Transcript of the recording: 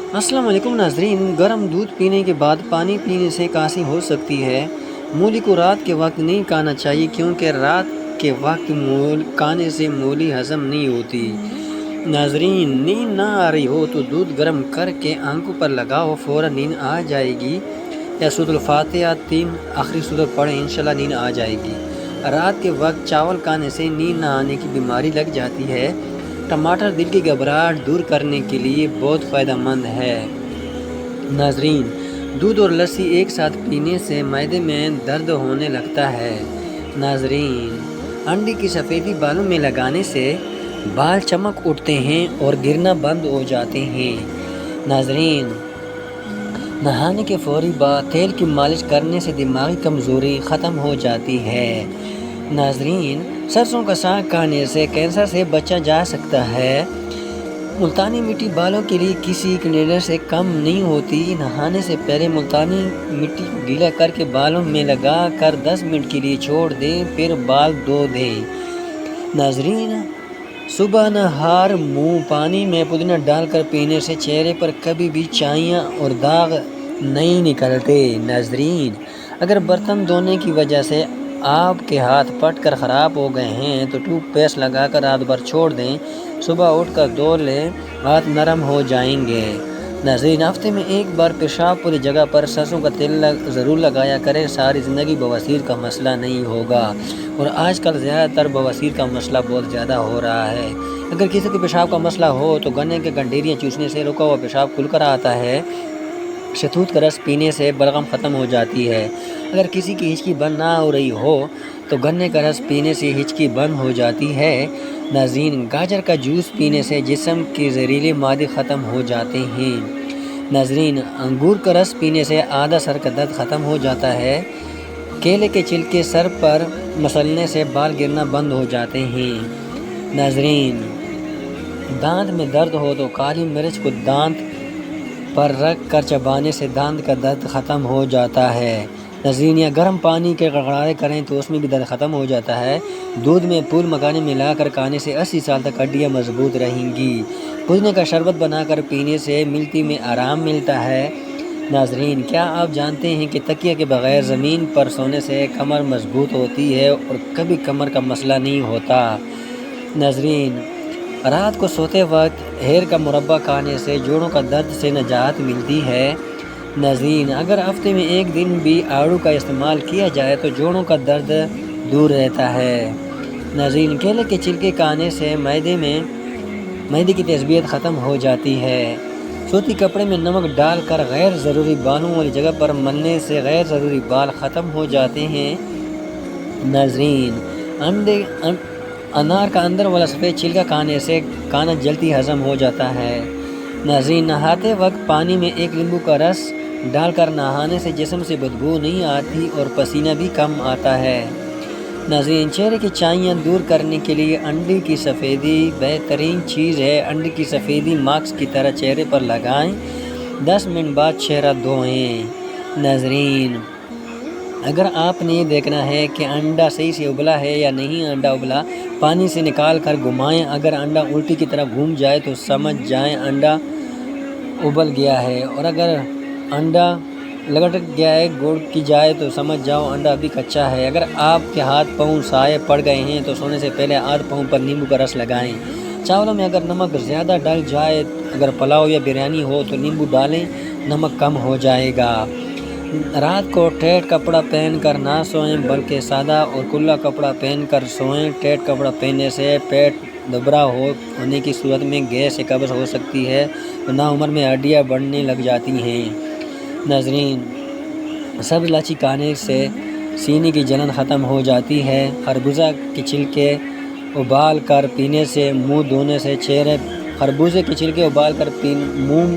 अस्सलाम वालेकुम नाज़रीन। गर्म दूध पीने के बाद पानी पीने से कासी हो सकती है। मूली को रात के वक्त नहीं खाना चाहिए क्योंकि रात के वक्त मूल खाने से मूली हज़म नहीं होती। नाज़रीन, नींद ना आ रही हो तो दूध गर्म करके आंखों पर लगाओ, फ़ौरन नींद आ जाएगी। या सूरह फातिहा 3 आखिरी सूरत पढ़ें, इंशाल्लाह नींद आ जाएगी। रात के वक्त चावल खाने से नींद ना आने की बीमारी लग जाती है। टमाटर दिल की घबराहट दूर करने के लिए बहुत फ़ायदेमंद है। नाज़रीन, दूध और लस्सी एक साथ पीने से मैदे में दर्द होने लगता है। नाज़रीन, अंडे की सफ़ेदी बालों में लगाने से बाल चमक उठते हैं और गिरना बंद हो जाते हैं। नाज़रीन, नहाने के फौरी बाद तेल की मालिश करने से दिमागी कमज़ोरी ख़त्म हो जाती है। नाज़रीन, सरसों का साग खाने से कैंसर से बचा जा सकता है। मुल्तानी मिट्टी बालों के लिए किसी कंडीशनर से कम नहीं होती। नहाने से पहले मुल्तानी मिट्टी को गीला करके बालों में लगा कर 10 मिनट के लिए छोड़ दें, फिर बाल धो दें। नाज़रीन, सुबह नहार मुँह पानी में पुदीना डालकर पीने से चेहरे पर कभी भी चाइयाँ और दाग नहीं निकलते। नाज़रीन, अगर बर्तन धोने की वजह से आपके हाथ पट कर ख़राब हो गए हैं तो टूथपेस्ट लगाकर रात भर छोड़ दें, सुबह उठकर धो लें, हाथ नरम हो जाएंगे। नाज़रीन, हफ्ते में एक बार पेशाब पूरी जगह पर सरसों का तेल ज़रूर लगाया करें, सारी ज़िंदगी बवासीर का मसला नहीं होगा। और आजकल ज़्यादातर बवासीर का मसला बहुत ज़्यादा हो रहा है। अगर किसी को पेशाब का मसला हो तो गन्ने के गंडेरियाँ चूसने से रुका हुआ पेशाब खुलकर आता है। शहतूत का रस पीने से बलगम ख़त्म हो जाती है। अगर किसी की हिचकी बंद ना हो रही हो तो गन्ने का रस पीने से हिचकी बंद हो जाती है। नाज़रीन, गाजर का जूस पीने से जिस्म के जहरीले मादे ख़त्म हो जाते हैं। नाज़रीन, अंगूर का रस पीने से आधा सर का दर्द ख़त्म हो जाता है। केले के छिलके सर पर मसलने से बाल गिरना बंद हो जाते हैं। नाज़रीन, दांत में दर्द हो तो काली मिर्च को दांत पर रख कर चबाने से दांत का दर्द ख़त्म हो जाता है। नाज़रीन, या गर्म पानी के गड़गड़ारे करें तो उसमें भी दर्द ख़त्म हो जाता है। दूध में फूल मखाने मिलाकर खाने से 80 साल तक हड्डियाँ मजबूत रहेंगी। पुदीने का शरबत बनाकर पीने से मिलती में आराम मिलता है। नाज़रीन, क्या आप जानते हैं कि तकिया के बग़ैर ज़मीन पर सोने से कमर मजबूत होती है और कभी कमर का मसला नहीं होता। नाज़रीन, रात को सोते वक्त हेर का मुरब्बा खाने से जोड़ों का दर्द से निजात मिलती है। नाज़रीन, अगर हफ्ते में एक दिन भी आड़ू का इस्तेमाल किया जाए तो जोड़ों का दर्द दूर रहता है। नाज़रीन, केले के छिलके खाने से मैदे की तेज़बियत ख़त्म हो जाती है। सूती कपड़े में नमक डालकर गैर ज़रूरी बालों वाली जगह पर मलने से गैर ज़रूरी बाल ख़त्म हो जाते हैं। नाज़रीन, अनार का अंदर वाला सफ़ेद छिलका खाने से खाना जल्दी हज़म हो जाता है। नाज़रीन, नहाते वक्त पानी में एक नींबू का रस डालकर नहाने से जिस्म से बदबू नहीं आती और पसीना भी कम आता है। नाज़रीन, चेहरे की चाइयाँ दूर करने के लिए अंडे की सफ़ेदी बेहतरीन चीज़ है। अंडे की सफ़ेदी मास्क की तरह चेहरे पर लगाएं, 10 मिनट बाद चेहरा धोएं। नाज़रीन, अगर आपने देखना है कि अंडा सही से उबला है या नहीं, अंडा उबला, पानी से निकाल कर घुमाएं। अगर अंडा उल्टी की तरह घूम जाए तो समझ जाएं अंडा उबल गया है, और अगर अंडा लटक गया है गुड़ की जाए तो समझ जाओ अंडा अभी कच्चा है। अगर आपके हाथ पाँव साए पड़ गए हैं तो सोने से पहले हाथ पाँव पर नींबू का रस लगाएं। चावलों में अगर नमक ज़्यादा डल जाए, अगर पुलाव या बिरयानी हो तो नींबू डालें, नमक कम हो जाएगा। रात को टैट कपड़ा पहन कर ना सोएं बल्कि सादा और खुला कपड़ा पहन कर सोएं। टैट कपड़ा पहनने से पेट दुबरा होने की सूरत में गैस या कब्ज़ हो सकती है और नाउम्र में हड्डियाँ बढ़ने लग जाती हैं। नाज़रीन, सब्ज़ इलायची खाने से सीने की जलन ख़त्म हो जाती है। खरबूजा के छिलके उबाल कर पीने से, मुँह धोने से चेहरे खरबूजे के छिलके उबाल कर मुँह